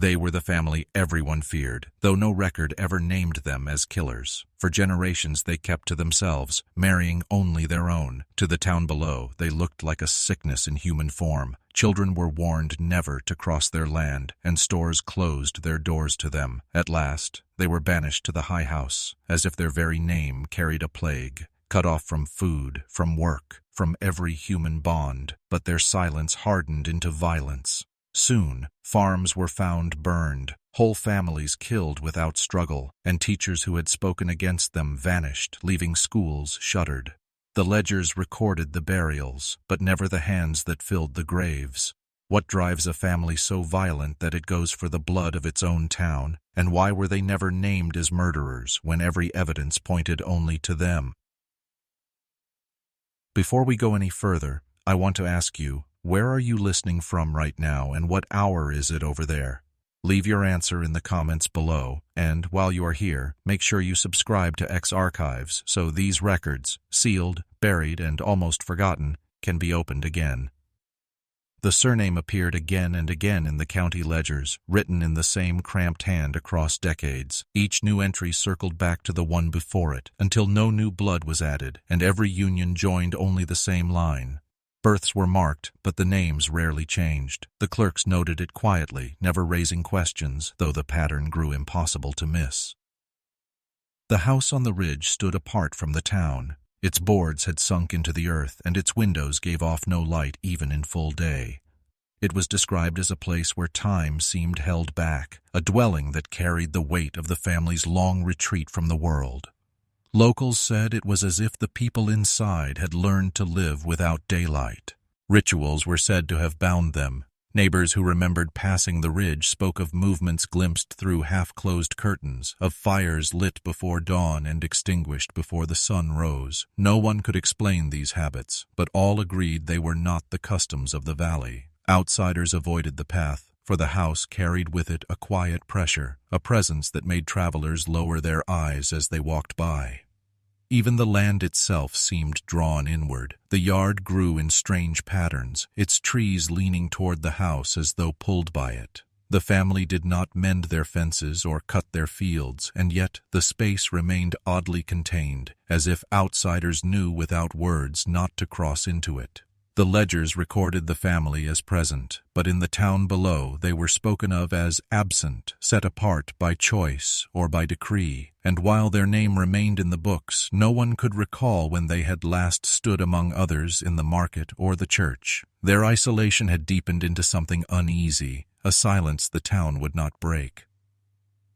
They were the family everyone feared, though no record ever named them as killers. For generations they kept to themselves, marrying only their own. To the town below, they looked like a sickness in human form. Children were warned never to cross their land, and stores closed their doors to them. At last, they were banished to the high house, as if their very name carried a plague. Cut off from food, from work, from every human bond, but their silence hardened into violence. Soon, farms were found burned, whole families killed without struggle, and teachers who had spoken against them vanished, leaving schools shuttered. The ledgers recorded the burials, but never the hands that filled the graves. What drives a family so violent that it goes for the blood of its own town? And why were they never named as murderers when every evidence pointed only to them? Before we go any further, I want to ask you, where are you listening from right now, and what hour is it over there? Leave your answer in the comments below, and while you are here, make sure you subscribe to X Archives so these records, sealed, buried, and almost forgotten, can be opened again. The surname appeared again and again in the county ledgers, written in the same cramped hand across decades. Each new entry circled back to the one before it, until no new blood was added, and every union joined only the same line. Births were marked, but the names rarely changed. The clerks noted it quietly, never raising questions, though the pattern grew impossible to miss. The house on the ridge stood apart from the town. Its boards had sunk into the earth, and its windows gave off no light even in full day. It was described as a place where time seemed held back, a dwelling that carried the weight of the family's long retreat from the world. Locals said it was as if the people inside had learned to live without daylight. Rituals were said to have bound them. Neighbors who remembered passing the ridge spoke of movements glimpsed through half-closed curtains, of fires lit before dawn and extinguished before the sun rose. No one could explain these habits, but all agreed they were not the customs of the valley. Outsiders avoided the path, for the house carried with it a quiet pressure, a presence that made travelers lower their eyes as they walked by. Even the land itself seemed drawn inward. The yard grew in strange patterns, its trees leaning toward the house as though pulled by it. The family did not mend their fences or cut their fields, and yet the space remained oddly contained, as if outsiders knew without words not to cross into it. The ledgers recorded the family as present, but in the town below they were spoken of as absent, set apart by choice or by decree, and while their name remained in the books, no one could recall when they had last stood among others in the market or the church. Their isolation had deepened into something uneasy, a silence the town would not break.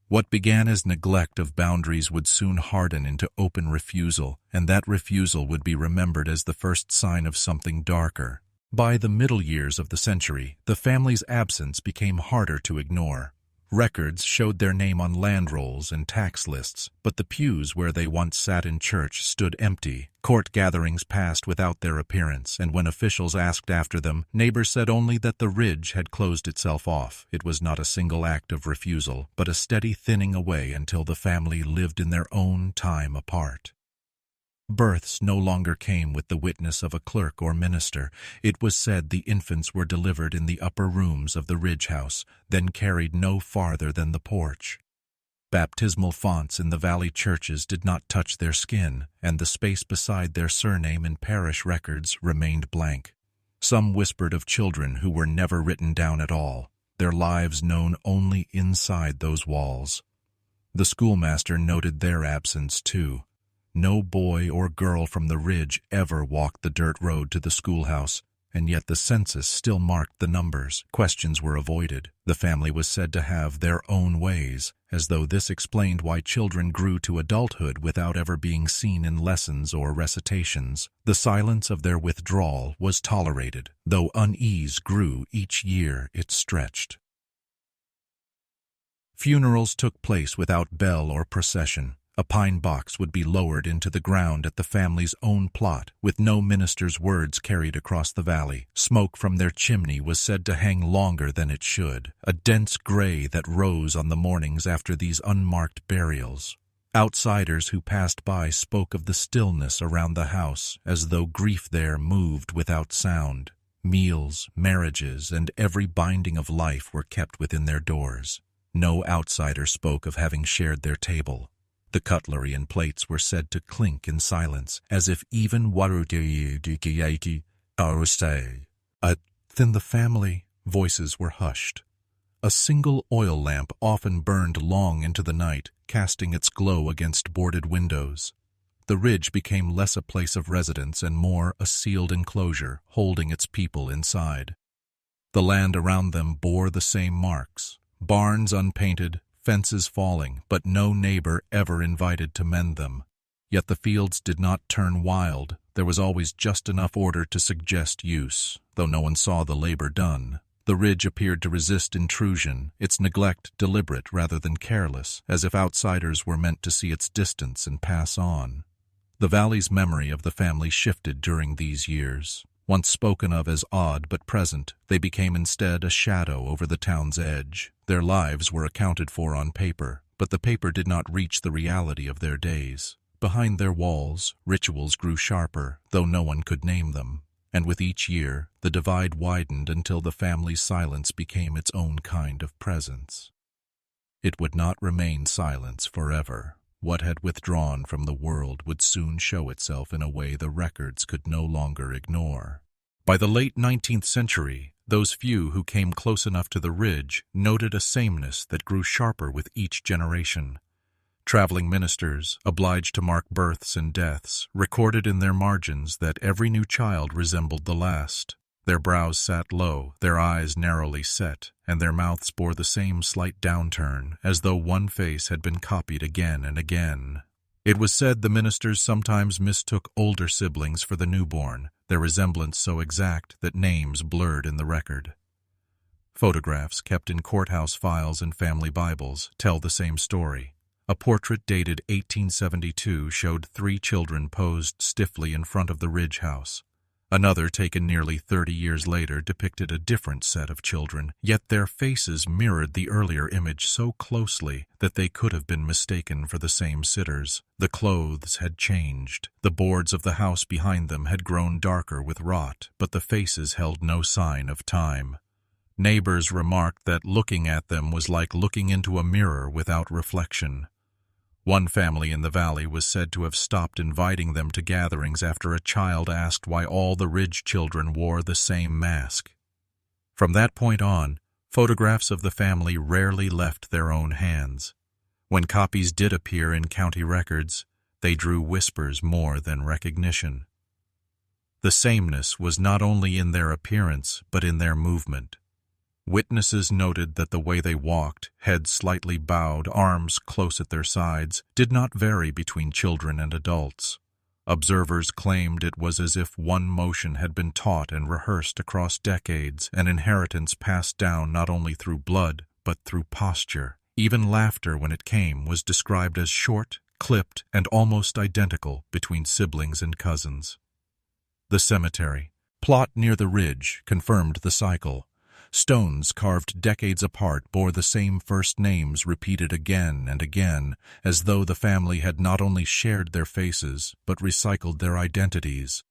What began as neglect of boundaries would soon harden into open refusal, and that refusal would be remembered as the first sign of something darker. By the middle years of the century, the family's absence became harder to ignore. Records showed their name on land rolls and tax lists, but the pews where they once sat in church stood empty. Court gatherings passed without their appearance, and when officials asked after them, neighbors said only that the ridge had closed itself off. It was not a single act of refusal, but a steady thinning away until the family lived in their own time apart. Births no longer came with the witness of a clerk or minister. It was said the infants were delivered in the upper rooms of the ridge house, then carried no farther than the porch. Baptismal fonts in the valley churches did not touch their skin, and the space beside their surname in parish records remained blank. Some whispered of children who were never written down at all, their lives known only inside those walls. The schoolmaster noted their absence too. No boy or girl from the ridge ever walked the dirt road to the schoolhouse, and yet the census still marked the numbers. Questions were avoided. The family was said to have their own ways, as though this explained why children grew to adulthood without ever being seen in lessons or recitations. The silence of their withdrawal was tolerated, though unease grew each year it stretched. Funerals took place without bell or procession. A pine box would be lowered into the ground at the family's own plot, with no minister's words carried across the valley. Smoke from their chimney was said to hang longer than it should, a dense gray that rose on the mornings after these unmarked burials. Outsiders who passed by spoke of the stillness around the house, as though grief there moved without sound. Meals, marriages, and every binding of life were kept within their doors. No outsider spoke of having shared their table. The cutlery and plates were said to clink in silence, as if even within the family, voices were hushed. A single oil lamp often burned long into the night, casting its glow against boarded windows. The ridge became less a place of residence and more a sealed enclosure, holding its people inside. The land around them bore the same marks: barns unpainted, fences falling, but no neighbor ever invited to mend them. Yet the fields did not turn wild. There was always just enough order to suggest use, though no one saw the labor done. The ridge appeared to resist intrusion, its neglect deliberate rather than careless, as if outsiders were meant to see its distance and pass on. The valley's memory of the family shifted during these years. Once spoken of as odd but present, they became instead a shadow over the town's edge. Their lives were accounted for on paper, but the paper did not reach the reality of their days. Behind their walls, rituals grew sharper, though no one could name them. And with each year, the divide widened until the family's silence became its own kind of presence. It would not remain silence forever. What had withdrawn from the world would soon show itself in a way the records could no longer ignore. By the late 19th century, those few who came close enough to the ridge noted a sameness that grew sharper with each generation. Traveling ministers, obliged to mark births and deaths, recorded in their margins that every new child resembled the last. Their brows sat low, their eyes narrowly set, and their mouths bore the same slight downturn, as though one face had been copied again and again. It was said the ministers sometimes mistook older siblings for the newborn, their resemblance so exact that names blurred in the record. Photographs kept in courthouse files and family Bibles tell the same story. A portrait dated 1872 showed 3 children posed stiffly in front of the Ridge House. Another, taken nearly 30 years later, depicted a different set of children, yet their faces mirrored the earlier image so closely that they could have been mistaken for the same sitters. The clothes had changed. The boards of the house behind them had grown darker with rot, but the faces held no sign of time. Neighbors remarked that looking at them was like looking into a mirror without reflection. One family in the valley was said to have stopped inviting them to gatherings after a child asked why all the Ridge children wore the same mask. From that point on, photographs of the family rarely left their own hands. When copies did appear in county records, they drew whispers more than recognition. The sameness was not only in their appearance, but in their movement. Witnesses noted that the way they walked, heads slightly bowed, arms close at their sides, did not vary between children and adults. Observers claimed it was as if one motion had been taught and rehearsed across decades, an inheritance passed down not only through blood, but through posture. Even laughter, when it came, was described as short, clipped, and almost identical between siblings and cousins. The cemetery, plot near the ridge, confirmed the cycle. Stones carved decades apart bore the same first names repeated again and again, as though the family had not only shared their faces, but recycled their identities.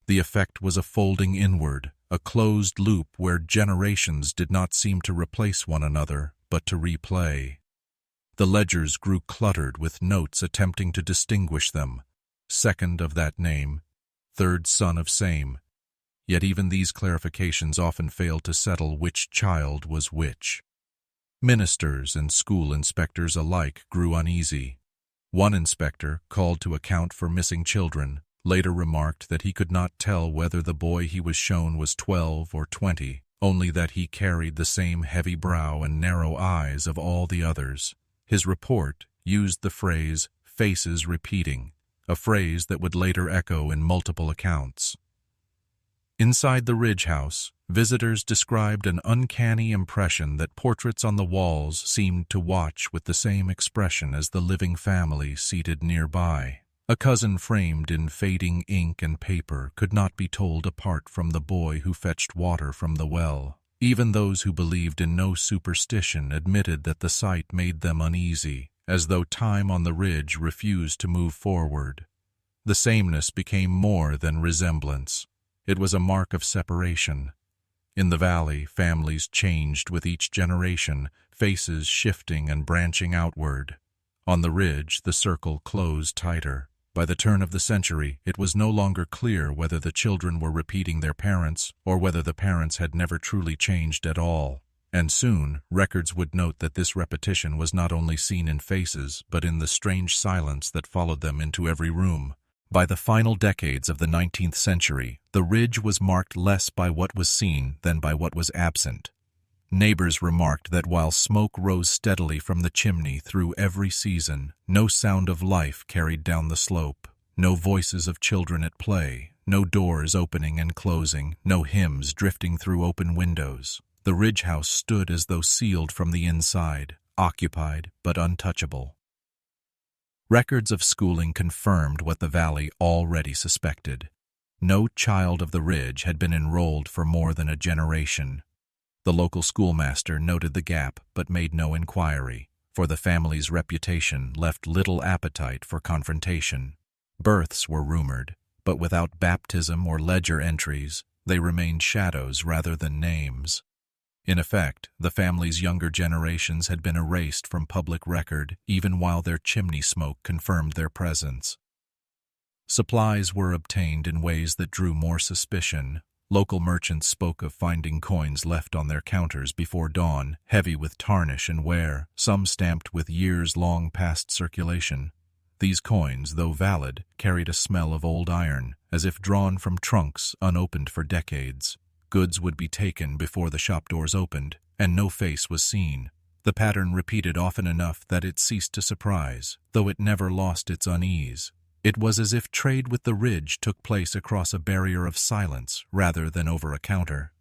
The effect was a folding inward, a closed loop where generations did not seem to replace one another, but to replay. The ledgers grew cluttered with notes attempting to distinguish them. Second of that name, third son of same. Yet even these clarifications often failed to settle which child was which. Ministers and school inspectors alike grew uneasy. One inspector, called to account for missing children, later remarked that he could not tell whether the boy he was shown was 12 or 20, only that he carried the same heavy brow and narrow eyes of all the others. His report used the phrase, "faces repeating," a phrase that would later echo in multiple accounts. Inside the Ridge House, visitors described an uncanny impression that portraits on the walls seemed to watch with the same expression as the living family seated nearby. A cousin framed in fading ink and paper could not be told apart from the boy who fetched water from the well. Even those who believed in no superstition admitted that the sight made them uneasy, as though time on the ridge refused to move forward. The sameness became more than resemblance. It was a mark of separation. In the valley, families changed with each generation, faces shifting and branching outward. On the ridge, the circle closed tighter. By the turn of the century, it was no longer clear whether the children were repeating their parents or whether the parents had never truly changed at all. And soon, records would note that this repetition was not only seen in faces, but in the strange silence that followed them into every room. By the final decades of the 19th century, the ridge was marked less by what was seen than by what was absent. Neighbors remarked that while smoke rose steadily from the chimney through every season, no sound of life carried down the slope, no voices of children at play, no doors opening and closing, no hymns drifting through open windows. The ridge house stood as though sealed from the inside, occupied but untouchable. Records of schooling confirmed what the valley already suspected. No child of the ridge had been enrolled for more than a generation. The local schoolmaster noted the gap but made no inquiry, for the family's reputation left little appetite for confrontation. Births were rumored, but without baptism or ledger entries, they remained shadows rather than names. In effect, the family's younger generations had been erased from public record even while their chimney smoke confirmed their presence. Supplies were obtained in ways that drew more suspicion. Local merchants spoke of finding coins left on their counters before dawn, heavy with tarnish and wear, some stamped with years long past circulation. These coins, though valid, carried a smell of old iron, as if drawn from trunks unopened for decades. Goods would be taken before the shop doors opened, and no face was seen. The pattern repeated often enough that it ceased to surprise, though it never lost its unease. It was as if trade with the ridge took place across a barrier of silence rather than over a counter.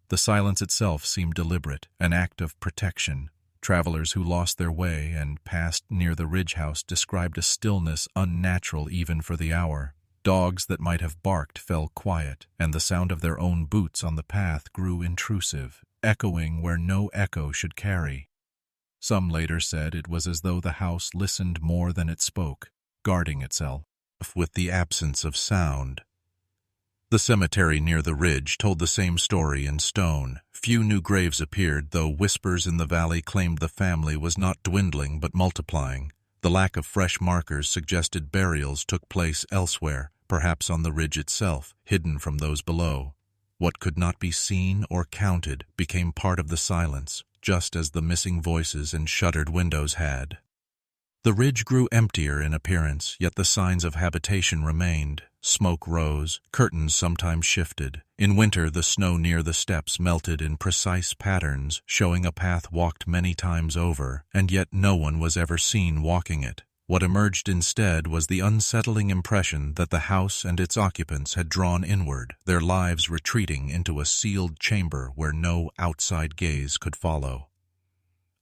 The silence itself seemed deliberate, an act of protection. Travelers who lost their way and passed near the ridge house described a stillness unnatural even for the hour. Dogs that might have barked fell quiet, and the sound of their own boots on the path grew intrusive, echoing where no echo should carry. Some later said it was as though the house listened more than it spoke, guarding itself with the absence of sound. The cemetery near the ridge told the same story in stone. Few new graves appeared, though whispers in the valley claimed the family was not dwindling but multiplying. The lack of fresh markers suggested burials took place elsewhere, perhaps on the ridge itself, hidden from those below. What could not be seen or counted became part of the silence, just as the missing voices and shuttered windows had. The ridge grew emptier in appearance, yet the signs of habitation remained. Smoke rose, curtains sometimes shifted. In winter, the snow near the steps melted in precise patterns, showing a path walked many times over, and yet no one was ever seen walking it. What emerged instead was the unsettling impression that the house and its occupants had drawn inward, their lives retreating into a sealed chamber where no outside gaze could follow.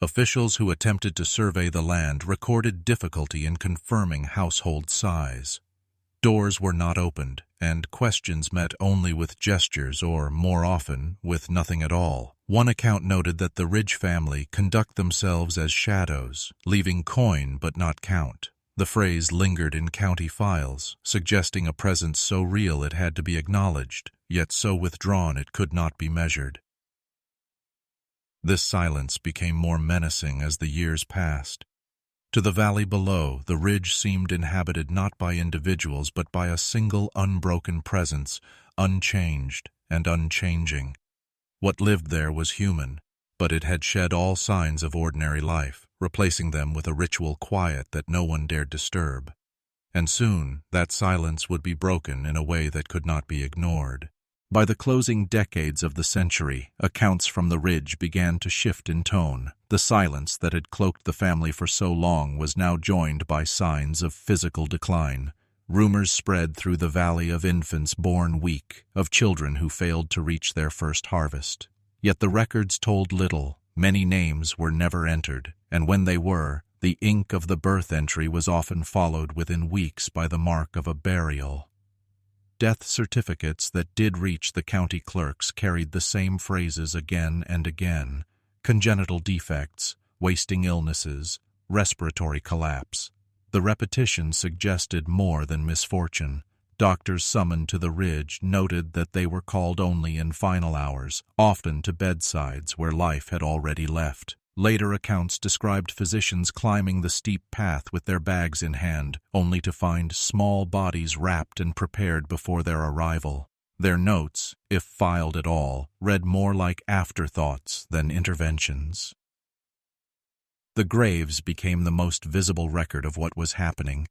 Officials who attempted to survey the land recorded difficulty in confirming household size. Doors were not opened, and questions met only with gestures or, more often, with nothing at all. One account noted that the Ridge family conduct themselves as shadows, leaving coin but not count. The phrase lingered in county files, suggesting a presence so real it had to be acknowledged, yet so withdrawn it could not be measured. This silence became more menacing as the years passed. To the valley below, the ridge seemed inhabited not by individuals but by a single unbroken presence, unchanged and unchanging. What lived there was human, but it had shed all signs of ordinary life, replacing them with a ritual quiet that no one dared disturb. And soon, that silence would be broken in a way that could not be ignored. By the closing decades of the century, accounts from the ridge began to shift in tone. The silence that had cloaked the family for so long was now joined by signs of physical decline. Rumors spread through the valley of infants born weak, of children who failed to reach their first harvest. Yet the records told little. Many names were never entered, and when they were, the ink of the birth entry was often followed within weeks by the mark of a burial. Death certificates that did reach the county clerks carried the same phrases again and again: congenital defects, wasting illnesses, respiratory collapse. The repetition suggested more than misfortune. Doctors summoned to the ridge noted that they were called only in final hours, often to bedsides where life had already left. Later accounts described physicians climbing the steep path with their bags in hand, only to find small bodies wrapped and prepared before their arrival. Their notes, if filed at all, read more like afterthoughts than interventions. The graves became the most visible record of what was happening.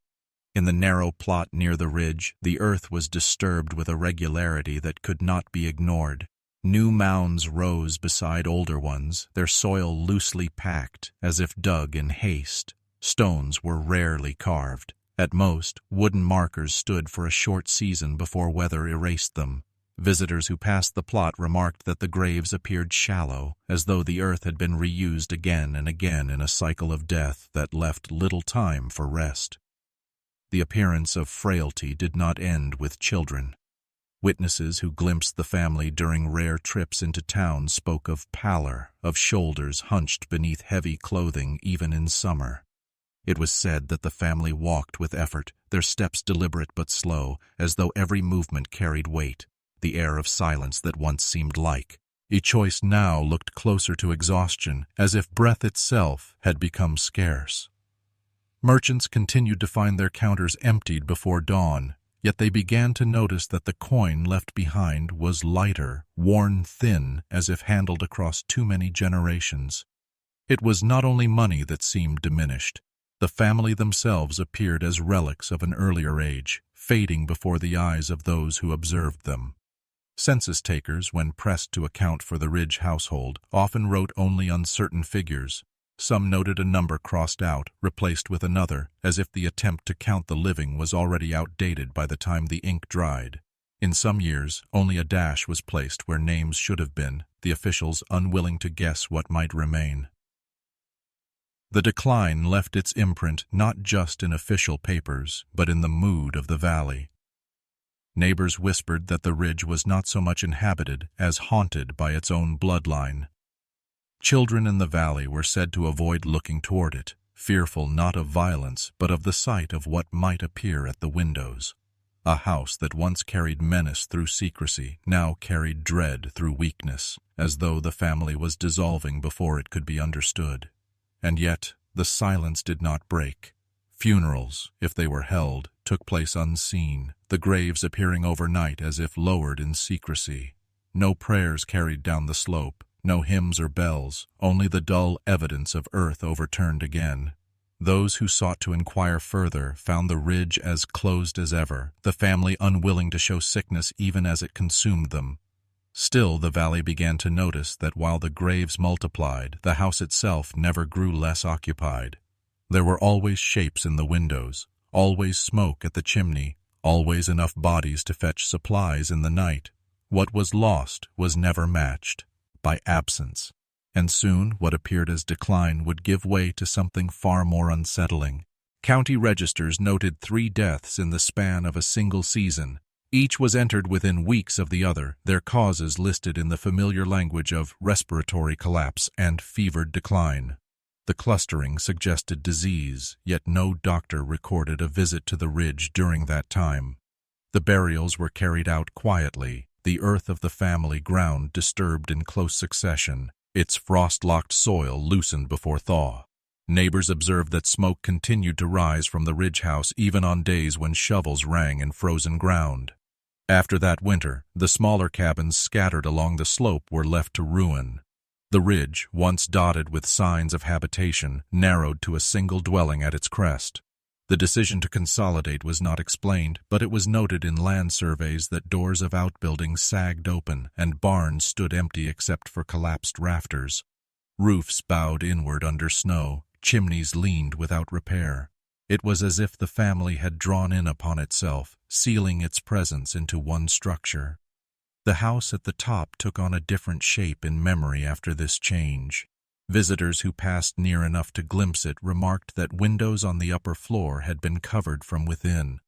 In the narrow plot near the ridge, the earth was disturbed with a regularity that could not be ignored. New mounds rose beside older ones, their soil loosely packed, as if dug in haste. Stones were rarely carved. At most, wooden markers stood for a short season before weather erased them. Visitors who passed the plot remarked that the graves appeared shallow, as though the earth had been reused again and again in a cycle of death that left little time for rest. The appearance of frailty did not end with children. Witnesses who glimpsed the family during rare trips into town spoke of pallor, of shoulders hunched beneath heavy clothing even in summer. It was said that the family walked with effort, their steps deliberate but slow, as though every movement carried weight. The air of silence that once seemed like a choice now looked closer to exhaustion, as if breath itself had become scarce. Merchants continued to find their counters emptied before dawn, yet they began to notice that the coin left behind was lighter, worn thin, as if handled across too many generations. It was not only money that seemed diminished. The family themselves appeared as relics of an earlier age, fading before the eyes of those who observed them. Census takers, when pressed to account for the Ridge household, often wrote only uncertain figures. Some noted a number crossed out, replaced with another, as if the attempt to count the living was already outdated by the time the ink dried. In some years, only a dash was placed where names should have been, the officials unwilling to guess what might remain. The decline left its imprint not just in official papers, but in the mood of the valley. Neighbors whispered that the ridge was not so much inhabited as haunted by its own bloodline. Children in the valley were said to avoid looking toward it, fearful not of violence but of the sight of what might appear at the windows. A house that once carried menace through secrecy now carried dread through weakness, as though the family was dissolving before it could be understood. And yet the silence did not break. Funerals, if they were held, took place unseen, the graves appearing overnight as if lowered in secrecy. No prayers carried down the slope, no hymns or bells, only the dull evidence of earth overturned again. Those who sought to inquire further found the ridge as closed as ever, the family unwilling to show sickness even as it consumed them. Still, the valley began to notice that while the graves multiplied, the house itself never grew less occupied. There were always shapes in the windows, always smoke at the chimney, always enough bodies to fetch supplies in the night. What was lost was never matched by absence, and soon what appeared as decline would give way to something far more unsettling. County registers noted 3 deaths in the span of a single season. Each was entered within weeks of the other, their causes listed in the familiar language of respiratory collapse and fevered decline. The clustering suggested disease, yet no doctor recorded a visit to the ridge during that time. The burials were carried out quietly, the earth of the family ground disturbed in close succession, its frost-locked soil loosened before thaw. Neighbors observed that smoke continued to rise from the ridge house even on days when shovels rang in frozen ground. After that winter, the smaller cabins scattered along the slope were left to ruin. The ridge, once dotted with signs of habitation, narrowed to a single dwelling at its crest. The decision to consolidate was not explained, but it was noted in land surveys that doors of outbuildings sagged open and barns stood empty except for collapsed rafters. Roofs bowed inward under snow, chimneys leaned without repair. It was as if the family had drawn in upon itself, sealing its presence into one structure. The house at the top took on a different shape in memory after this change. Visitors who passed near enough to glimpse it remarked that windows on the upper floor had been covered from within.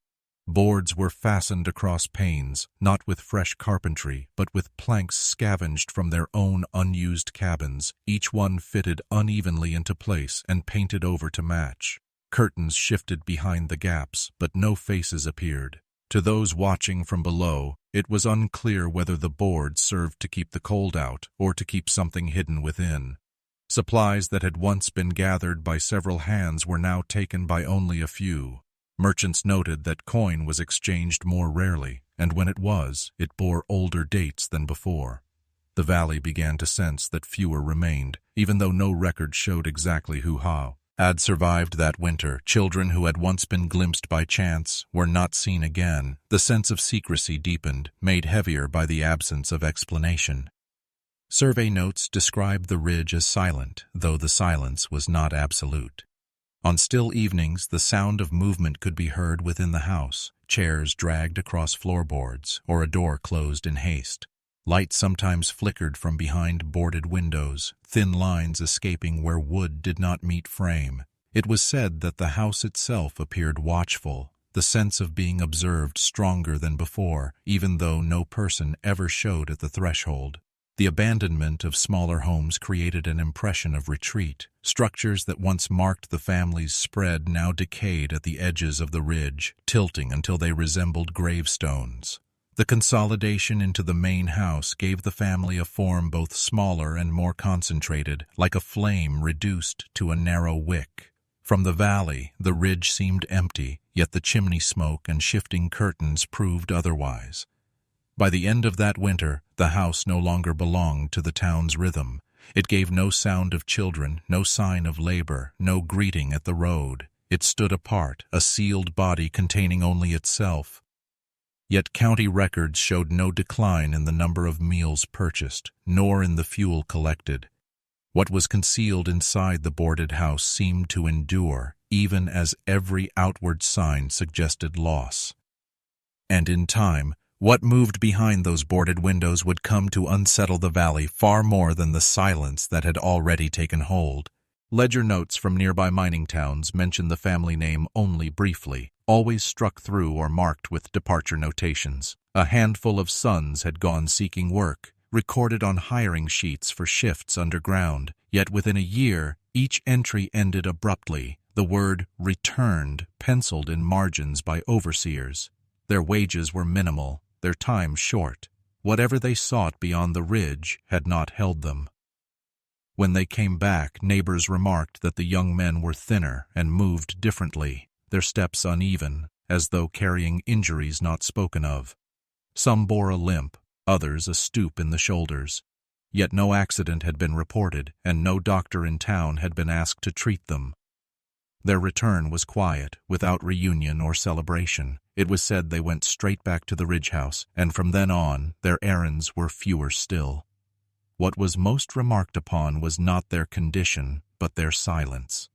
Boards were fastened across panes, not with fresh carpentry, but with planks scavenged from their own unused cabins, each one fitted unevenly into place and painted over to match. Curtains shifted behind the gaps, but no faces appeared. To those watching from below, it was unclear whether the boards served to keep the cold out or to keep something hidden within. Supplies that had once been gathered by several hands were now taken by only a few. Merchants noted that coin was exchanged more rarely, and when it was, it bore older dates than before. The valley began to sense that fewer remained, even though no record showed exactly who had survived that winter. Children who had once been glimpsed by chance were not seen again. The sense of secrecy deepened, made heavier by the absence of explanation. Survey notes describe the ridge as silent, though the silence was not absolute. On still evenings, the sound of movement could be heard within the house, chairs dragged across floorboards, or a door closed in haste. Light sometimes flickered from behind boarded windows, thin lines escaping where wood did not meet frame. It was said that the house itself appeared watchful, the sense of being observed stronger than before, even though no person ever showed at the threshold. The abandonment of smaller homes created an impression of retreat. Structures that once marked the family's spread now decayed at the edges of the ridge, tilting until they resembled gravestones. The consolidation into the main house gave the family a form both smaller and more concentrated, like a flame reduced to a narrow wick. From the valley, the ridge seemed empty, yet the chimney smoke and shifting curtains proved otherwise. By the end of that winter, the house no longer belonged to the town's rhythm. It gave no sound of children, no sign of labor, no greeting at the road. It stood apart, a sealed body containing only itself. Yet county records showed no decline in the number of meals purchased, nor in the fuel collected. What was concealed inside the boarded house seemed to endure, even as every outward sign suggested loss. And in time, what moved behind those boarded windows would come to unsettle the valley far more than the silence that had already taken hold. Ledger notes from nearby mining towns mention the family name only briefly, always struck through or marked with departure notations. A handful of sons had gone seeking work, recorded on hiring sheets for shifts underground, yet within a year, each entry ended abruptly, the word returned penciled in margins by overseers. Their wages were minimal, their time short. Whatever they sought beyond the ridge had not held them. When they came back, neighbors remarked that the young men were thinner and moved differently, their steps uneven, as though carrying injuries not spoken of. Some bore a limp, others a stoop in the shoulders. Yet no accident had been reported, and no doctor in town had been asked to treat them. Their return was quiet, without reunion or celebration. It was said they went straight back to the ridge house, and from then on, their errands were fewer still. What was most remarked upon was not their condition, but their silence.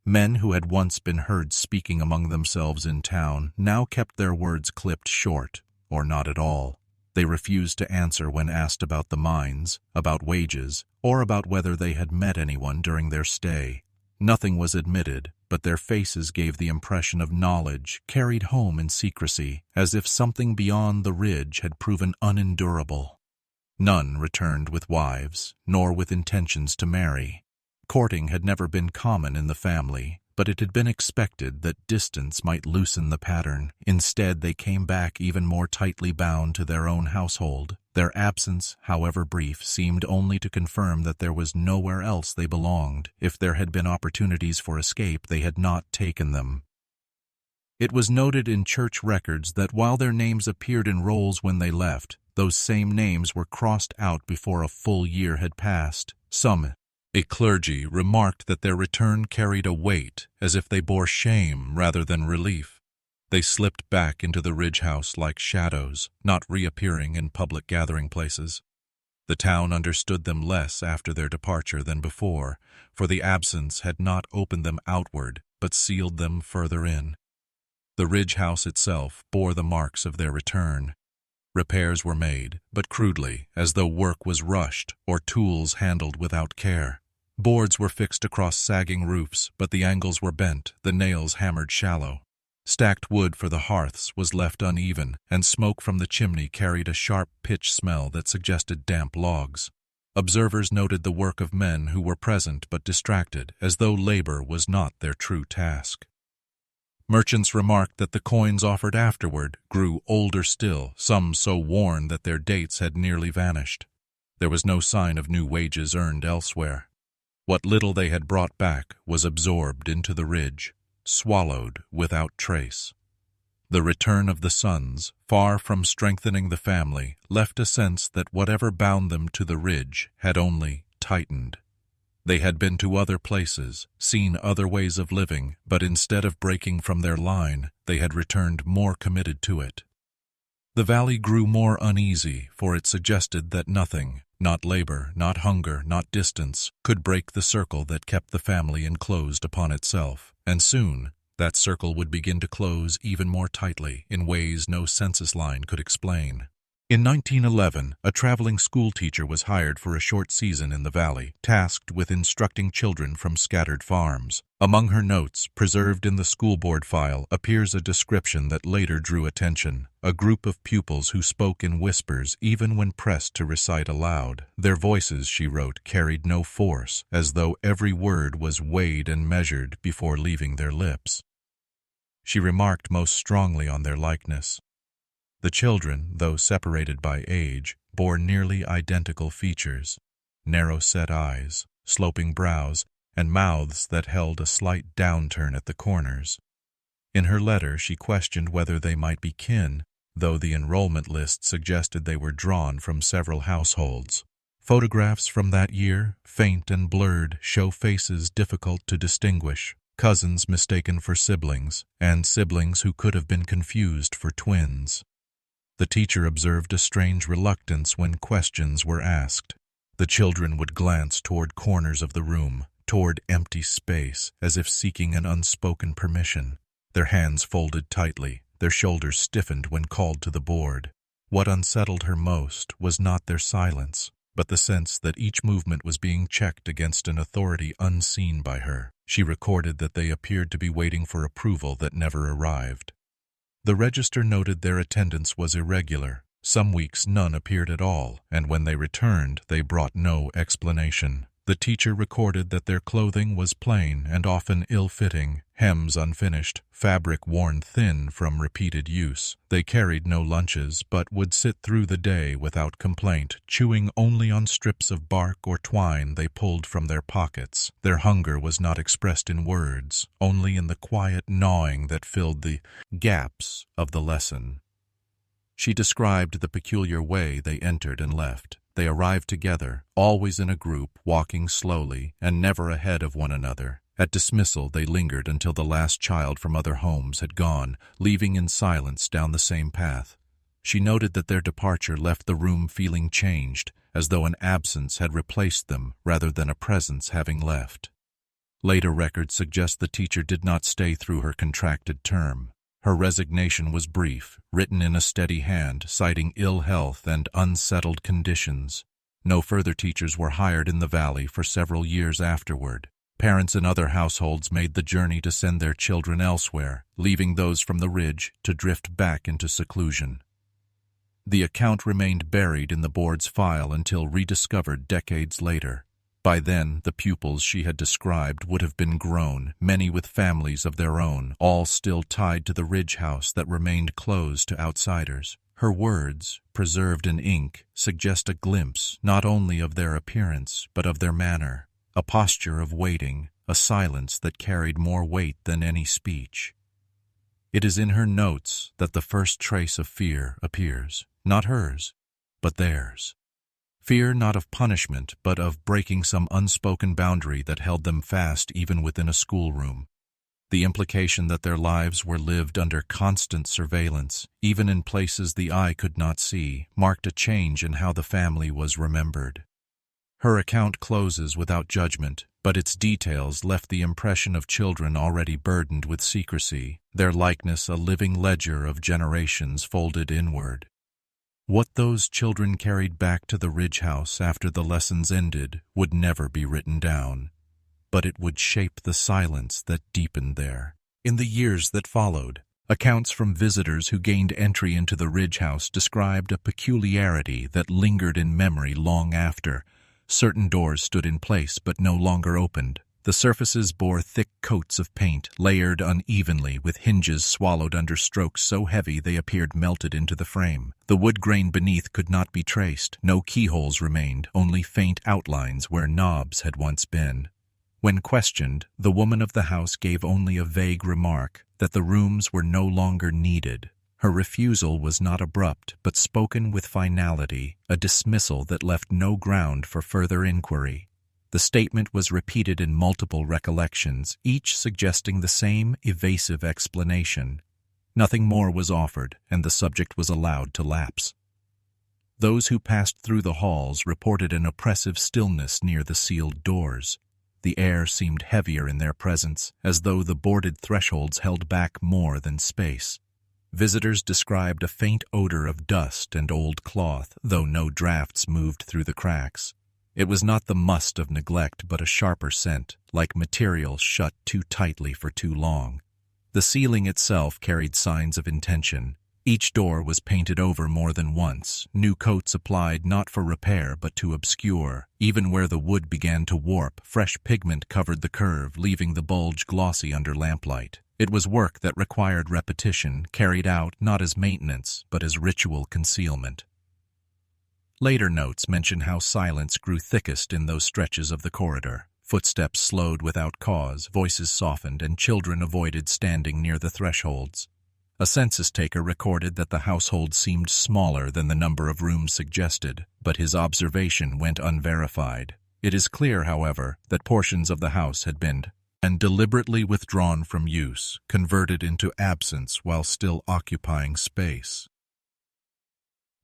Men who had once been heard speaking among themselves in town now kept their words clipped short, or not at all. They refused to answer when asked about the mines, about wages, or about whether they had met anyone during their stay. Nothing was admitted, but their faces gave the impression of knowledge carried home in secrecy, as if something beyond the ridge had proven unendurable. None returned with wives, nor with intentions to marry. Courting had never been common in the family, but it had been expected that distance might loosen the pattern. Instead, they came back even more tightly bound to their own household. Their absence, however brief, seemed only to confirm that there was nowhere else they belonged. If there had been opportunities for escape, they had not taken them. It was noted in church records that while their names appeared in rolls when they left, those same names were crossed out before a full year had passed. Some, a clergy, remarked that their return carried a weight, as if they bore shame rather than relief. They slipped back into the ridge house like shadows, not reappearing in public gathering places. The town understood them less after their departure than before, for the absence had not opened them outward, but sealed them further in. The ridge house itself bore the marks of their return. Repairs were made, but crudely, as though work was rushed or tools handled without care. Boards were fixed across sagging roofs, but the angles were bent, the nails hammered shallow. Stacked wood for the hearths was left uneven, and smoke from the chimney carried a sharp pitch smell that suggested damp logs. Observers noted the work of men who were present but distracted, as though labor was not their true task. Merchants remarked that the coins offered afterward grew older still, some so worn that their dates had nearly vanished. There was no sign of new wages earned elsewhere. What little they had brought back was absorbed into the ridge, swallowed without trace. The return of the sons, far from strengthening the family, left a sense that whatever bound them to the ridge had only tightened. They had been to other places, seen other ways of living, but instead of breaking from their line, they had returned more committed to it. The valley grew more uneasy, for it suggested that nothing, not labor, not hunger, not distance, could break the circle that kept the family enclosed upon itself, and soon that circle would begin to close even more tightly in ways no census line could explain. In 1911, a traveling school teacher was hired for a short season in the valley, tasked with instructing children from scattered farms. Among her notes, preserved in the school board file, appears a description that later drew attention. A group of pupils who spoke in whispers even when pressed to recite aloud. Their voices, she wrote, carried no force, as though every word was weighed and measured before leaving their lips. She remarked most strongly on their likeness. The children, though separated by age, bore nearly identical features: narrow-set eyes, sloping brows, and mouths that held a slight downturn at the corners. In her letter, she questioned whether they might be kin, though the enrollment list suggested they were drawn from several households. Photographs from that year, faint and blurred, show faces difficult to distinguish, cousins mistaken for siblings, and siblings who could have been confused for twins. The teacher observed a strange reluctance when questions were asked. The children would glance toward corners of the room, toward empty space, as if seeking an unspoken permission. Their hands folded tightly, their shoulders stiffened when called to the board. What unsettled her most was not their silence, but the sense that each movement was being checked against an authority unseen by her. She recorded that they appeared to be waiting for approval that never arrived. The register noted their attendance was irregular. Some weeks none appeared at all, and when they returned, they brought no explanation. The teacher recorded that their clothing was plain and often ill-fitting, hems unfinished, fabric worn thin from repeated use. They carried no lunches, but would sit through the day without complaint, chewing only on strips of bark or twine they pulled from their pockets. Their hunger was not expressed in words, only in the quiet gnawing that filled the gaps of the lesson. She described the peculiar way they entered and left. They arrived together, always in a group, walking slowly, and never ahead of one another. At dismissal, they lingered until the last child from other homes had gone, leaving in silence down the same path. She noted that their departure left the room feeling changed, as though an absence had replaced them rather than a presence having left. Later records suggest the teacher did not stay through her contracted term. Her resignation was brief, written in a steady hand, citing ill health and unsettled conditions. No further teachers were hired in the valley for several years afterward. Parents in other households made the journey to send their children elsewhere, leaving those from the ridge to drift back into seclusion. The account remained buried in the board's file until rediscovered decades later. By then, the pupils she had described would have been grown, many with families of their own, all still tied to the ridge house that remained closed to outsiders. Her words, preserved in ink, suggest a glimpse not only of their appearance, but of their manner, a posture of waiting, a silence that carried more weight than any speech. It is in her notes that the first trace of fear appears, not hers, but theirs. Fear not of punishment, but of breaking some unspoken boundary that held them fast even within a schoolroom. The implication that their lives were lived under constant surveillance, even in places the eye could not see, marked a change in how the family was remembered. Her account closes without judgment, but its details left the impression of children already burdened with secrecy, their likeness a living ledger of generations folded inward. What those children carried back to the ridge house after the lessons ended would never be written down, but it would shape the silence that deepened there. In the years that followed, accounts from visitors who gained entry into the ridge house described a peculiarity that lingered in memory long after. Certain doors stood in place but no longer opened. The surfaces bore thick coats of paint, layered unevenly with hinges swallowed under strokes so heavy they appeared melted into the frame. The wood grain beneath could not be traced. No keyholes remained, only faint outlines where knobs had once been. When questioned, the woman of the house gave only a vague remark that the rooms were no longer needed. Her refusal was not abrupt, but spoken with finality, a dismissal that left no ground for further inquiry. The statement was repeated in multiple recollections, each suggesting the same evasive explanation. Nothing more was offered, and the subject was allowed to lapse. Those who passed through the halls reported an oppressive stillness near the sealed doors. The air seemed heavier in their presence, as though the boarded thresholds held back more than space. Visitors described a faint odor of dust and old cloth, though no drafts moved through the cracks. It was not the must of neglect, but a sharper scent, like material shut too tightly for too long. The ceiling itself carried signs of intention. Each door was painted over more than once, new coats applied not for repair but to obscure. Even where the wood began to warp, fresh pigment covered the curve, leaving the bulge glossy under lamplight. It was work that required repetition, carried out not as maintenance, but as ritual concealment. Later notes mention how silence grew thickest in those stretches of the corridor. Footsteps slowed without cause, voices softened, and children avoided standing near the thresholds. A census taker recorded that the household seemed smaller than the number of rooms suggested, but his observation went unverified. It is clear, however, that portions of the house had been deliberately withdrawn from use, converted into absence while still occupying space.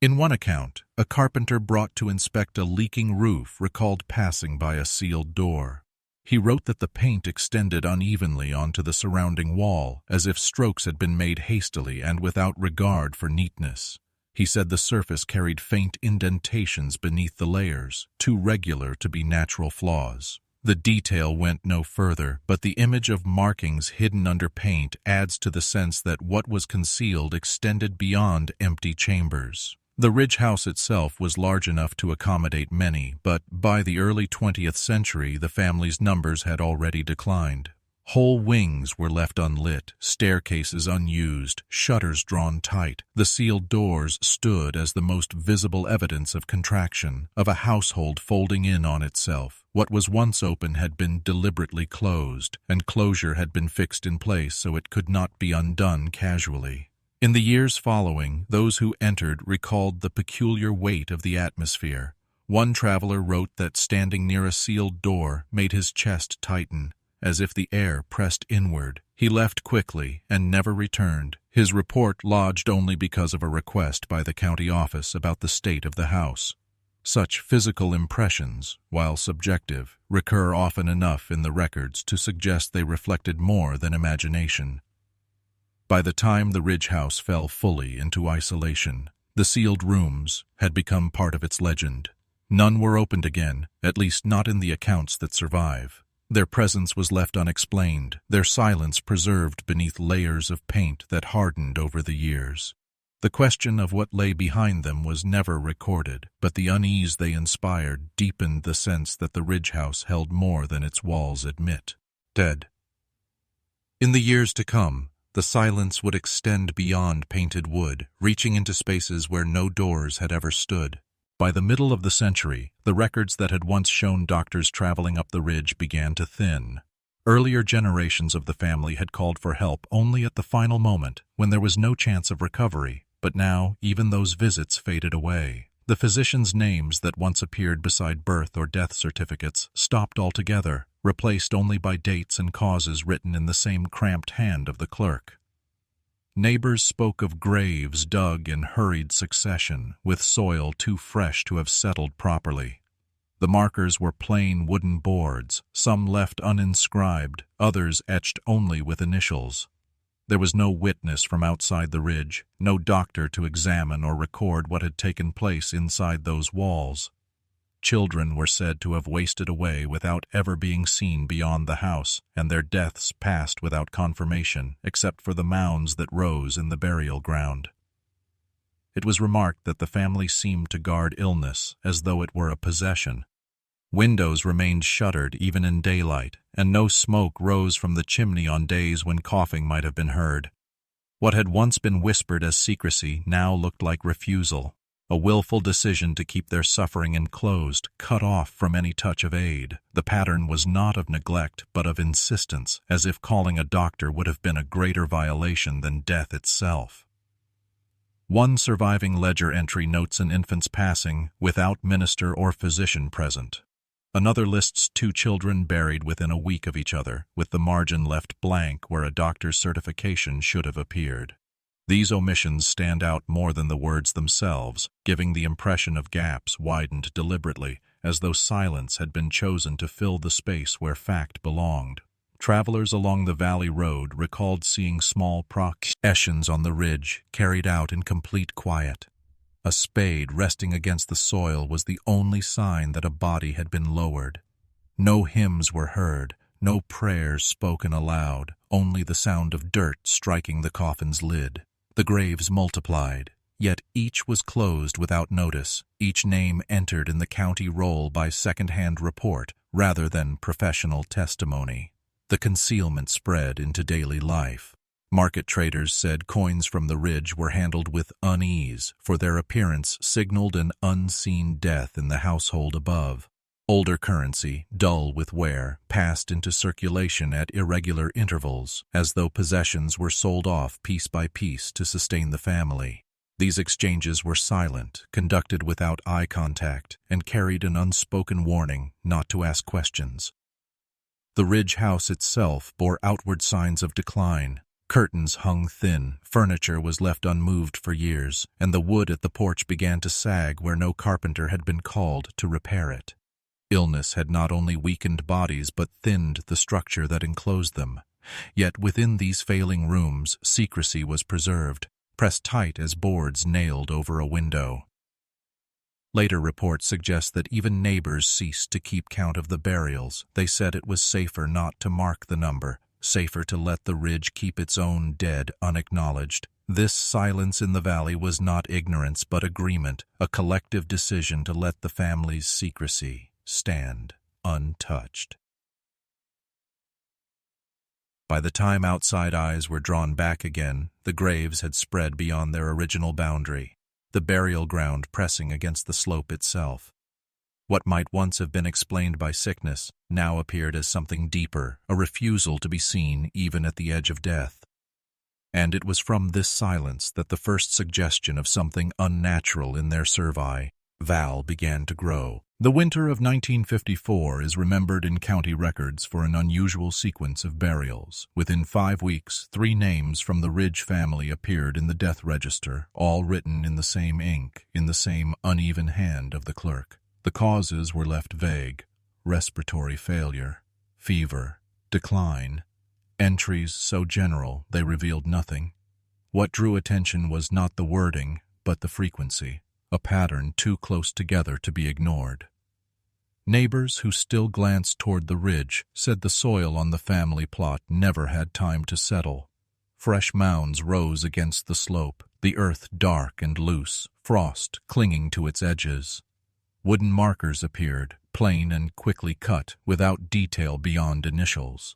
In one account, a carpenter brought to inspect a leaking roof recalled passing by a sealed door. He wrote that the paint extended unevenly onto the surrounding wall, as if strokes had been made hastily and without regard for neatness. He said the surface carried faint indentations beneath the layers, too regular to be natural flaws. The detail went no further, but the image of markings hidden under paint adds to the sense that what was concealed extended beyond empty chambers. The ridge house itself was large enough to accommodate many, but by the early 20th century the family's numbers had already declined. Whole wings were left unlit, staircases unused, shutters drawn tight. The sealed doors stood as the most visible evidence of contraction, of a household folding in on itself. What was once open had been deliberately closed, and closure had been fixed in place so it could not be undone casually. In the years following, those who entered recalled the peculiar weight of the atmosphere. One traveler wrote that standing near a sealed door made his chest tighten, as if the air pressed inward. He left quickly and never returned, his report lodged only because of a request by the county office about the state of the house. Such physical impressions, while subjective, recur often enough in the records to suggest they reflected more than imagination. By the time the ridge house fell fully into isolation, the sealed rooms had become part of its legend. None were opened again, at least not in the accounts that survive. Their presence was left unexplained, their silence preserved beneath layers of paint that hardened over the years. The question of what lay behind them was never recorded, but the unease they inspired deepened the sense that the ridge house held more than its walls admit. Dead. In the years to come, the silence would extend beyond painted wood, reaching into spaces where no doors had ever stood. By the middle of the century, the records that had once shown doctors traveling up the ridge began to thin. Earlier generations of the family had called for help only at the final moment, when there was no chance of recovery, but now even those visits faded away. The physicians' names that once appeared beside birth or death certificates stopped altogether, replaced only by dates and causes written in the same cramped hand of the clerk. Neighbors spoke of graves dug in hurried succession, with soil too fresh to have settled properly. The markers were plain wooden boards, some left uninscribed, others etched only with initials. There was no witness from outside the ridge, no doctor to examine or record what had taken place inside those walls. Children were said to have wasted away without ever being seen beyond the house, and their deaths passed without confirmation, except for the mounds that rose in the burial ground. It was remarked that the family seemed to guard illness as though it were a possession. Windows remained shuttered even in daylight, and no smoke rose from the chimney on days when coughing might have been heard. What had once been whispered as secrecy now looked like refusal, a willful decision to keep their suffering enclosed, cut off from any touch of aid. The pattern was not of neglect, but of insistence, as if calling a doctor would have been a greater violation than death itself. One surviving ledger entry notes an infant's passing without minister or physician present. Another lists 2 children buried within a week of each other, with the margin left blank where a doctor's certification should have appeared. These omissions stand out more than the words themselves, giving the impression of gaps widened deliberately, as though silence had been chosen to fill the space where fact belonged. Travelers along the valley road recalled seeing small processions on the ridge carried out in complete quiet. A spade resting against the soil was the only sign that a body had been lowered. No hymns were heard, no prayers spoken aloud, only the sound of dirt striking the coffin's lid. The graves multiplied, yet each was closed without notice, each name entered in the county roll by second-hand report rather than professional testimony. The concealment spread into daily life. Market traders said coins from the ridge were handled with unease, for their appearance signaled an unseen death in the household above. Older currency, dull with wear, passed into circulation at irregular intervals, as though possessions were sold off piece by piece to sustain the family. These exchanges were silent, conducted without eye contact, and carried an unspoken warning not to ask questions. The ridge house itself bore outward signs of decline. Curtains hung thin, furniture was left unmoved for years, and the wood at the porch began to sag where no carpenter had been called to repair it. Illness had not only weakened bodies but thinned the structure that enclosed them. Yet within these failing rooms, secrecy was preserved, pressed tight as boards nailed over a window. Later reports suggest that even neighbors ceased to keep count of the burials. They said it was safer not to mark the number, safer to let the ridge keep its own dead unacknowledged. This silence in the valley was not ignorance but agreement, a collective decision to let the family's secrecy stand untouched. By the time outside eyes were drawn back again, the graves had spread beyond their original boundary, the burial ground pressing against the slope itself. What might once have been explained by sickness now appeared as something deeper, a refusal to be seen even at the edge of death. And it was from this silence that the first suggestion of something unnatural in their survey began to grow. The winter of 1954 is remembered in county records for an unusual sequence of burials. Within 5 weeks, 3 names from the Ridge family appeared in the death register, all written in the same ink, in the same uneven hand of the clerk. The causes were left vague: respiratory failure, fever, decline. Entries so general they revealed nothing. What drew attention was not the wording, but the frequency, a pattern too close together to be ignored. Neighbors who still glanced toward the ridge said the soil on the family plot never had time to settle. Fresh mounds rose against the slope, the earth dark and loose, frost clinging to its edges. Wooden markers appeared, plain and quickly cut, without detail beyond initials.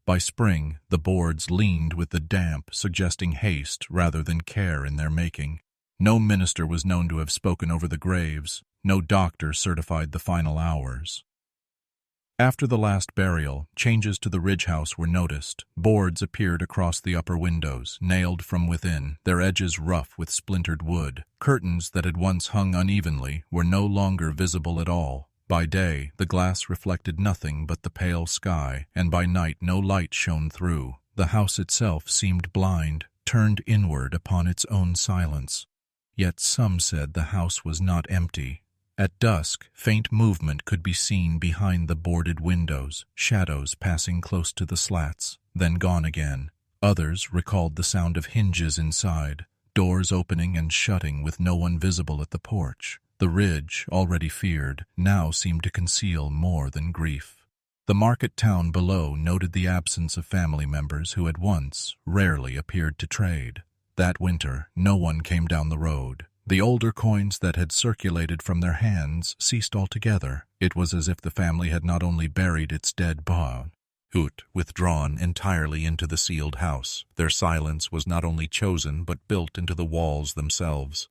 By spring, the boards leaned with the damp, suggesting haste rather than care in their making. No minister was known to have spoken over the graves. No doctor certified the final hours. After the last burial, changes to the ridge house were noticed. Boards appeared across the upper windows, nailed from within, their edges rough with splintered wood. Curtains that had once hung unevenly were no longer visible at all. By day, the glass reflected nothing but the pale sky, and by night no light shone through. The house itself seemed blind, turned inward upon its own silence. Yet some said the house was not empty. At dusk, faint movement could be seen behind the boarded windows, shadows passing close to the slats, then gone again. Others recalled the sound of hinges inside, doors opening and shutting with no one visible at the porch. The ridge, already feared, now seemed to conceal more than grief. The market town below noted the absence of family members who had once, rarely, appeared to trade. That winter, no one came down the road. The older coins that had circulated from their hands ceased altogether. It was as if the family had not only buried its dead but withdrawn entirely into the sealed house. Their silence was not only chosen but built into the walls themselves.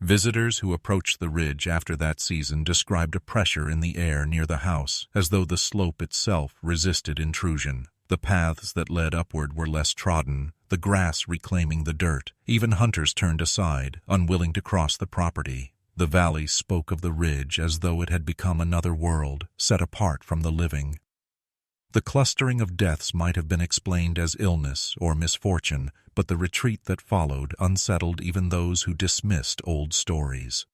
Visitors who approached the ridge after that season described a pressure in the air near the house, as though the slope itself resisted intrusion. The paths that led upward were less trodden, the grass reclaiming the dirt. Even hunters turned aside, unwilling to cross the property. The valley spoke of the ridge as though it had become another world, set apart from the living. The clustering of deaths might have been explained as illness or misfortune, but the retreat that followed unsettled even those who dismissed old stories.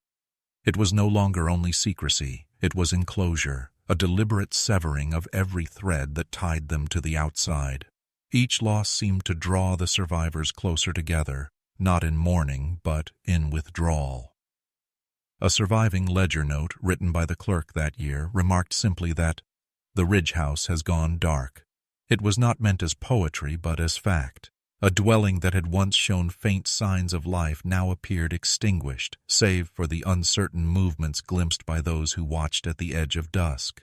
It was no longer only secrecy, it was enclosure, a deliberate severing of every thread that tied them to the outside. Each loss seemed to draw the survivors closer together, not in mourning, but in withdrawal. A surviving ledger note written by the clerk that year remarked simply that the Ridge House has gone dark. It was not meant as poetry, but as fact. A dwelling that had once shown faint signs of life now appeared extinguished, save for the uncertain movements glimpsed by those who watched at the edge of dusk.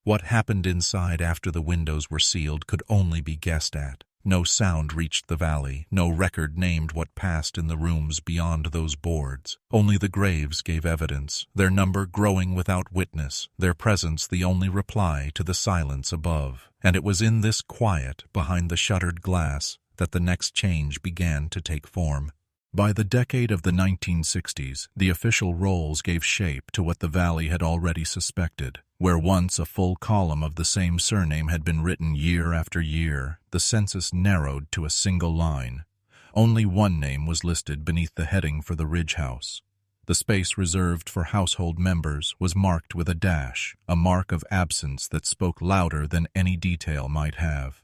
What happened inside after the windows were sealed could only be guessed at. No sound reached the valley, no record named what passed in the rooms beyond those boards. Only the graves gave evidence, their number growing without witness, their presence the only reply to the silence above. And it was in this quiet, behind the shuttered glass, that the next change began to take form. By the decade of the 1960s, the official rolls gave shape to what the valley had already suspected. Where once a full column of the same surname had been written year after year, the census narrowed to a single line. Only one name was listed beneath the heading for the Ridge House. The space reserved for household members was marked with a dash, a mark of absence that spoke louder than any detail might have.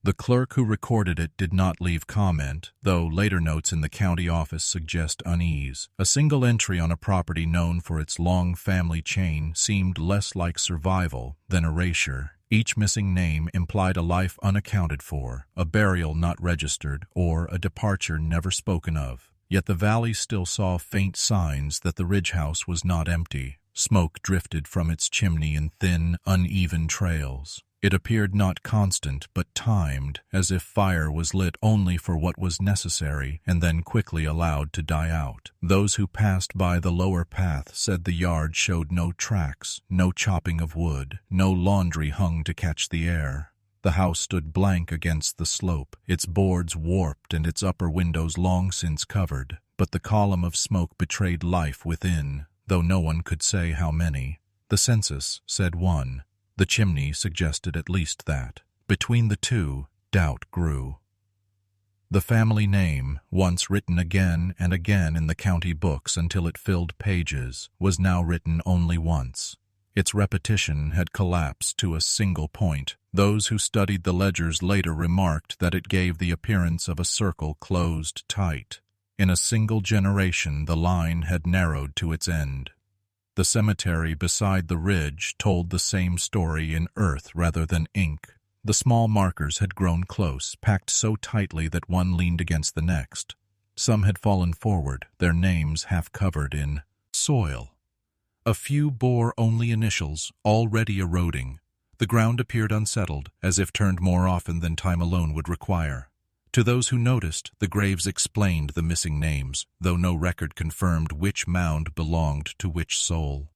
The clerk who recorded it did not leave comment, though later notes in the county office suggest unease. A single entry on a property known for its long family chain seemed less like survival than erasure. Each missing name implied a life unaccounted for, a burial not registered, or a departure never spoken of. Yet the valley still saw faint signs that the Ridge House was not empty. Smoke drifted from its chimney in thin, uneven trails. It appeared not constant, but timed, as if fire was lit only for what was necessary and then quickly allowed to die out. Those who passed by the lower path said the yard showed no tracks, no chopping of wood, no laundry hung to catch the air. The house stood blank against the slope, its boards warped and its upper windows long since covered, but the column of smoke betrayed life within, though no one could say how many. The census said one. The chimney suggested at least that. Between the two, doubt grew. The family name, once written again and again in the county books until it filled pages, was now written only once. Its repetition had collapsed to a single point. Those who studied the ledgers later remarked that it gave the appearance of a circle closed tight. In a single generation, the line had narrowed to its end. The cemetery beside the ridge told the same story in earth rather than ink. The small markers had grown close, packed so tightly that one leaned against the next. Some had fallen forward, their names half covered in soil. A few bore only initials, already eroding. The ground appeared unsettled, as if turned more often than time alone would require. To those who noticed, the graves explained the missing names, though no record confirmed which mound belonged to which soul.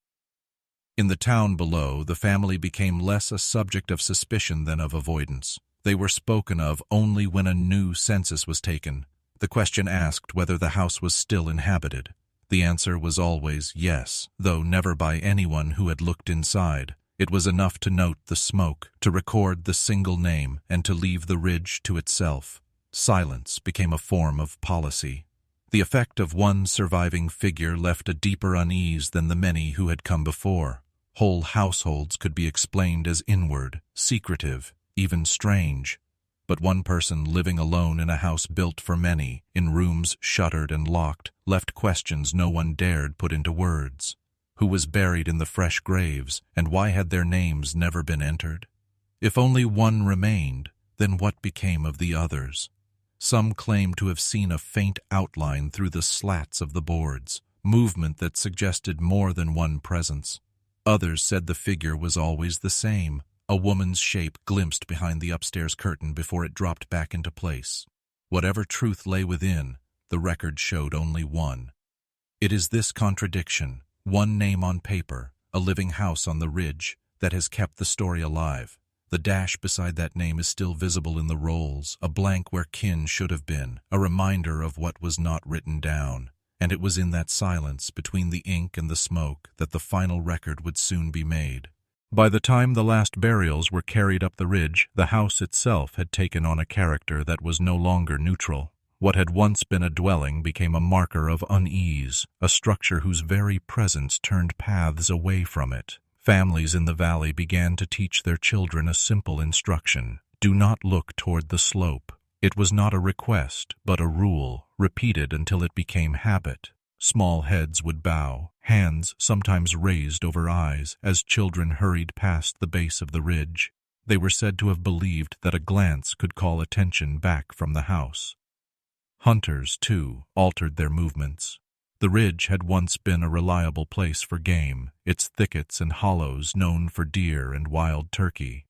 In the town below, the family became less a subject of suspicion than of avoidance. They were spoken of only when a new census was taken. The question asked whether the house was still inhabited. The answer was always yes, though never by anyone who had looked inside. It was enough to note the smoke, to record the single name, and to leave the ridge to itself. Silence became a form of policy. The effect of one surviving figure left a deeper unease than the many who had come before. Whole households could be explained as inward, secretive, even strange. But one person living alone in a house built for many, in rooms shuttered and locked, left questions no one dared put into words. Who was buried in the fresh graves, and why had their names never been entered? If only one remained, then what became of the others? Some claimed to have seen a faint outline through the slats of the boards, movement that suggested more than one presence. Others said the figure was always the same, a woman's shape glimpsed behind the upstairs curtain before it dropped back into place. Whatever truth lay within, the record showed only one. It is this contradiction, one name on paper, a living house on the ridge, that has kept the story alive. The dash beside that name is still visible in the rolls, a blank where kin should have been, a reminder of what was not written down. And it was in that silence, between the ink and the smoke, that the final record would soon be made. By the time the last burials were carried up the ridge, the house itself had taken on a character that was no longer neutral. What had once been a dwelling became a marker of unease, a structure whose very presence turned paths away from it. Families in the valley began to teach their children a simple instruction: do not look toward the slope. It was not a request, but a rule, repeated until it became habit. Small heads would bow, hands sometimes raised over eyes, as children hurried past the base of the ridge. They were said to have believed that a glance could call attention back from the house. Hunters, too, altered their movements. The ridge had once been a reliable place for game, its thickets and hollows known for deer and wild turkey.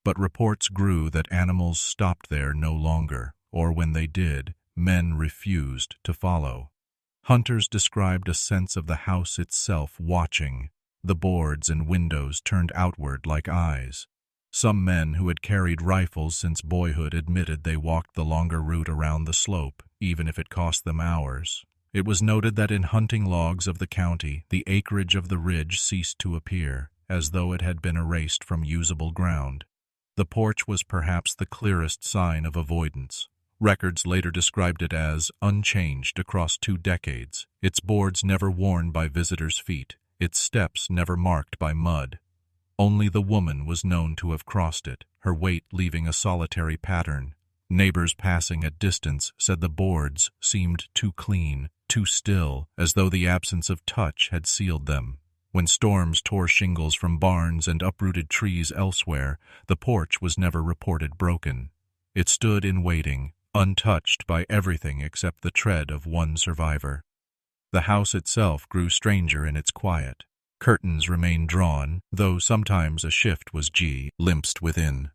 But reports grew that animals stopped there no longer, or when they did, men refused to follow. Hunters described a sense of the house itself watching, the boards and windows turned outward like eyes. Some men who had carried rifles since boyhood admitted they walked the longer route around the slope, even if it cost them hours. It was noted that in hunting logs of the county, the acreage of the ridge ceased to appear, as though it had been erased from usable ground. The porch was perhaps the clearest sign of avoidance. Records later described it as unchanged across 2 decades, its boards never worn by visitors' feet, its steps never marked by mud. Only the woman was known to have crossed it, her weight leaving a solitary pattern. Neighbors passing at distance said the boards seemed too clean, too still, as though the absence of touch had sealed them. When storms tore shingles from barns and uprooted trees elsewhere, the porch was never reported broken. It stood in waiting, untouched by everything except the tread of one survivor. The house itself grew stranger in its quiet. Curtains remained drawn, though sometimes a shift was glimpsed within.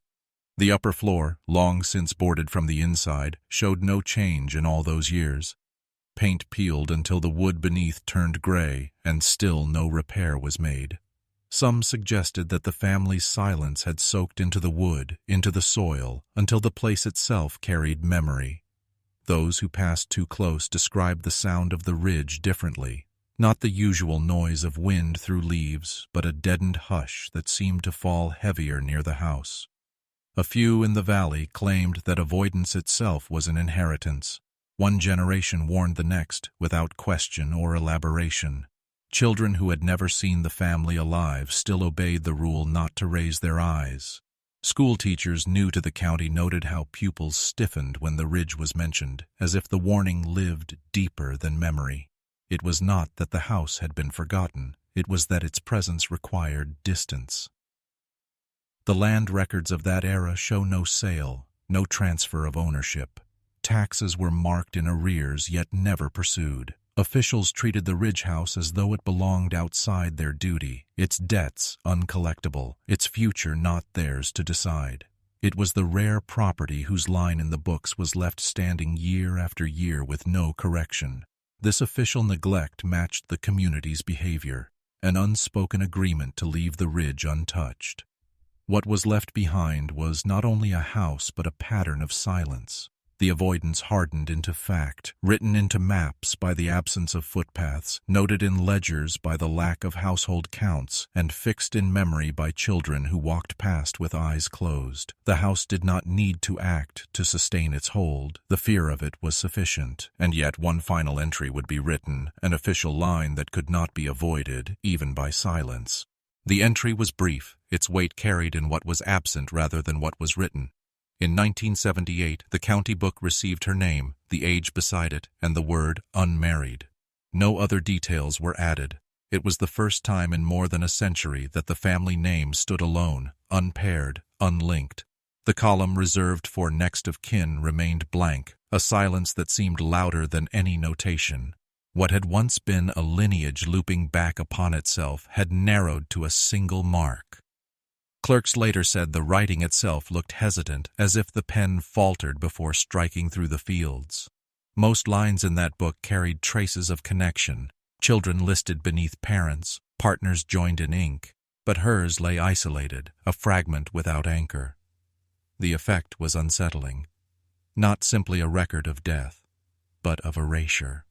The upper floor, long since boarded from the inside, showed no change in all those years. Paint peeled until the wood beneath turned gray, and still no repair was made. Some suggested that the family's silence had soaked into the wood, into the soil, until the place itself carried memory. Those who passed too close described the sound of the ridge differently. Not the usual noise of wind through leaves, but a deadened hush that seemed to fall heavier near the house. A few in the valley claimed that avoidance itself was an inheritance. One generation warned the next, without question or elaboration. Children who had never seen the family alive still obeyed the rule not to raise their eyes. School teachers new to the county noted how pupils stiffened when the ridge was mentioned, as if the warning lived deeper than memory. It was not that the house had been forgotten, it was that its presence required distance. The land records of that era show no sale, no transfer of ownership. Taxes were marked in arrears yet never pursued. Officials treated the ridge house as though it belonged outside their duty, its debts uncollectible, its future not theirs to decide. It was the rare property whose line in the books was left standing year after year with no correction. This official neglect matched the community's behavior, an unspoken agreement to leave the ridge untouched. What was left behind was not only a house but a pattern of silence. The avoidance hardened into fact, written into maps by the absence of footpaths, noted in ledgers by the lack of household counts, and fixed in memory by children who walked past with eyes closed. The house did not need to act to sustain its hold. The fear of it was sufficient. And yet one final entry would be written, an official line that could not be avoided, even by silence. The entry was brief, its weight carried in what was absent rather than what was written. In 1978, the county book received her name, the age beside it, and the word unmarried. No other details were added. It was the first time in more than a century that the family name stood alone, unpaired, unlinked. The column reserved for next of kin remained blank, a silence that seemed louder than any notation. What had once been a lineage looping back upon itself had narrowed to a single mark. Clerks later said the writing itself looked hesitant, as if the pen faltered before striking through the fields. Most lines in that book carried traces of connection, children listed beneath parents, partners joined in ink, but hers lay isolated, a fragment without anchor. The effect was unsettling. Not simply a record of death, but of erasure.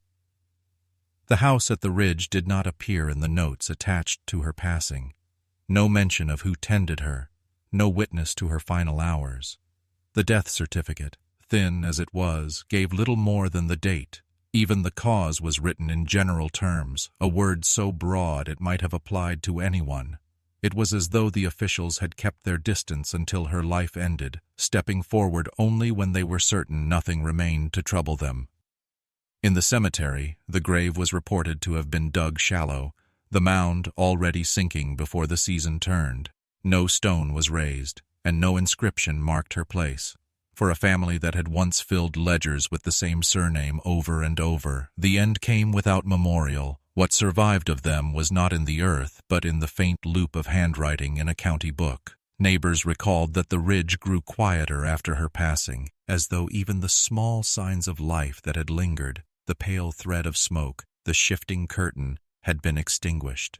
The house at the ridge did not appear in the notes attached to her passing. No mention of who tended her, no witness to her final hours. The death certificate, thin as it was, gave little more than the date. Even the cause was written in general terms, a word so broad it might have applied to anyone. It was as though the officials had kept their distance until her life ended, stepping forward only when they were certain nothing remained to trouble them. In the cemetery, the grave was reported to have been dug shallow, the mound already sinking before the season turned. No stone was raised, and no inscription marked her place. For a family that had once filled ledgers with the same surname over and over, the end came without memorial. What survived of them was not in the earth, but in the faint loop of handwriting in a county book. Neighbors recalled that the ridge grew quieter after her passing, as though even the small signs of life that had lingered, the pale thread of smoke, the shifting curtain, had been extinguished.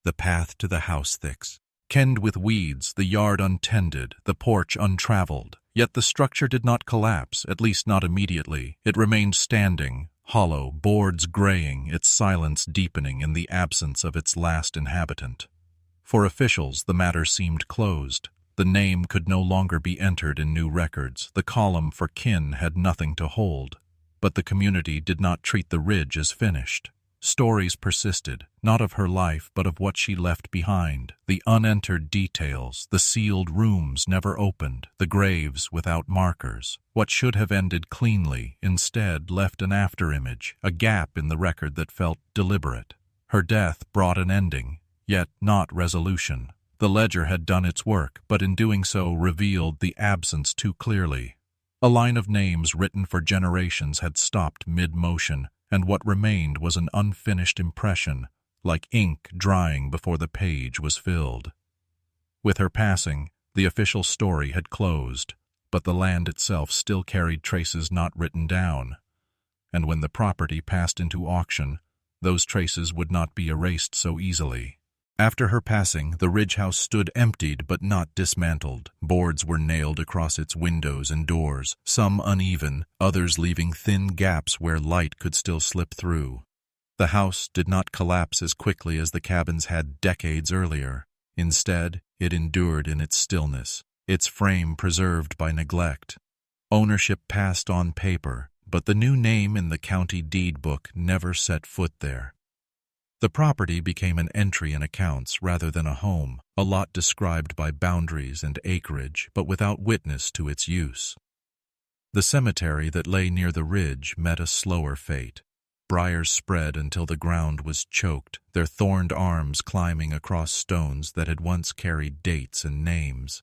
The path to the house thicks, kenned with weeds, the yard untended, the porch untraveled. Yet the structure did not collapse, at least not immediately. It remained standing, hollow, boards graying, its silence deepening in the absence of its last inhabitant. For officials, the matter seemed closed. The name could no longer be entered in new records. The column for kin had nothing to hold. But the community did not treat the ridge as finished. Stories persisted, not of her life, but of what she left behind. The unentered details, the sealed rooms never opened, the graves without markers. What should have ended cleanly, instead left an afterimage, a gap in the record that felt deliberate. Her death brought an ending, yet not resolution. The ledger had done its work, but in doing so revealed the absence too clearly. A line of names written for generations had stopped mid-motion, and what remained was an unfinished impression, like ink drying before the page was filled. With her passing, the official story had closed, but the land itself still carried traces not written down. And when the property passed into auction, those traces would not be erased so easily. After her passing, the ridge house stood emptied but not dismantled. Boards were nailed across its windows and doors, some uneven, others leaving thin gaps where light could still slip through. The house did not collapse as quickly as the cabins had decades earlier. Instead, it endured in its stillness, its frame preserved by neglect. Ownership passed on paper, but the new name in the county deed book never set foot there. The property became an entry in accounts rather than a home, a lot described by boundaries and acreage, but without witness to its use. The cemetery that lay near the ridge met a slower fate. Briars spread until the ground was choked, their thorned arms climbing across stones that had once carried dates and names.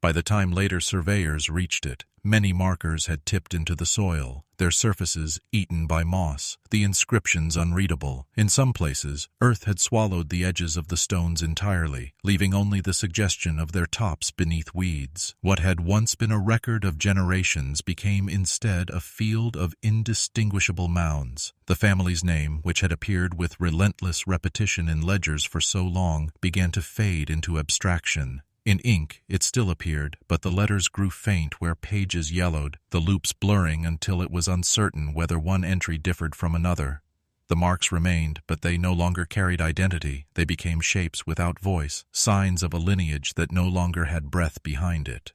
By the time later surveyors reached it, many markers had tipped into the soil, their surfaces eaten by moss, the inscriptions unreadable. In some places, earth had swallowed the edges of the stones entirely, leaving only the suggestion of their tops beneath weeds. What had once been a record of generations became instead a field of indistinguishable mounds. The family's name, which had appeared with relentless repetition in ledgers for so long, began to fade into abstraction. In ink, it still appeared, but the letters grew faint where pages yellowed, the loops blurring until it was uncertain whether one entry differed from another. The marks remained, but they no longer carried identity. They became shapes without voice, signs of a lineage that no longer had breath behind it.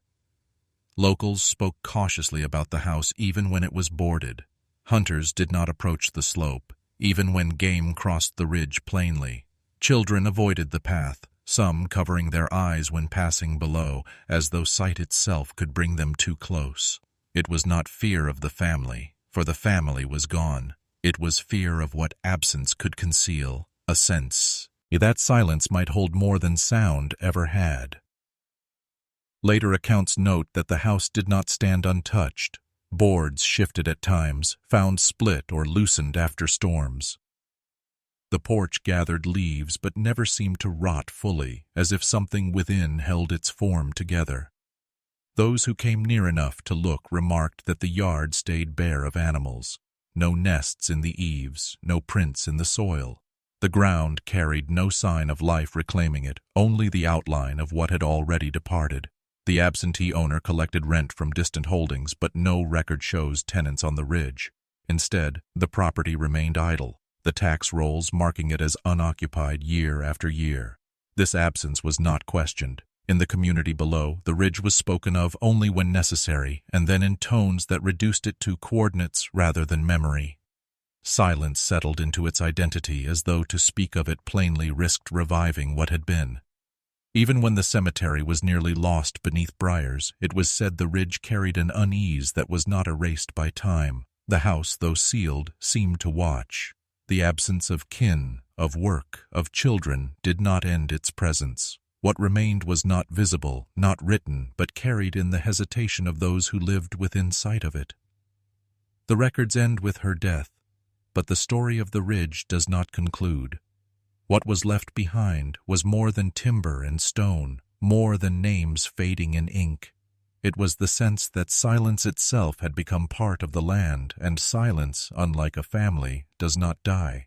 Locals spoke cautiously about the house even when it was boarded. Hunters did not approach the slope, even when game crossed the ridge plainly. Children avoided the path, some covering their eyes when passing below, as though sight itself could bring them too close. It was not fear of the family, for the family was gone. It was fear of what absence could conceal, a sense that silence might hold more than sound ever had. Later accounts note that the house did not stand untouched. Boards shifted at times, found split or loosened after storms. The porch gathered leaves but never seemed to rot fully, as if something within held its form together. Those who came near enough to look remarked that the yard stayed bare of animals. No nests in the eaves, no prints in the soil. The ground carried no sign of life reclaiming it, only the outline of what had already departed. The absentee owner collected rent from distant holdings, but no record shows tenants on the ridge. Instead, the property remained idle, the tax rolls marking it as unoccupied year after year. This absence was not questioned. In the community below, the ridge was spoken of only when necessary, and then in tones that reduced it to coordinates rather than memory. Silence settled into its identity, as though to speak of it plainly risked reviving what had been. Even when the cemetery was nearly lost beneath briars, it was said the ridge carried an unease that was not erased by time. The house, though sealed, seemed to watch. The absence of kin, of work, of children did not end its presence. What remained was not visible, not written, but carried in the hesitation of those who lived within sight of it. The records end with her death, but the story of the ridge does not conclude. What was left behind was more than timber and stone, more than names fading in ink. It was the sense that silence itself had become part of the land, and silence, unlike a family, does not die.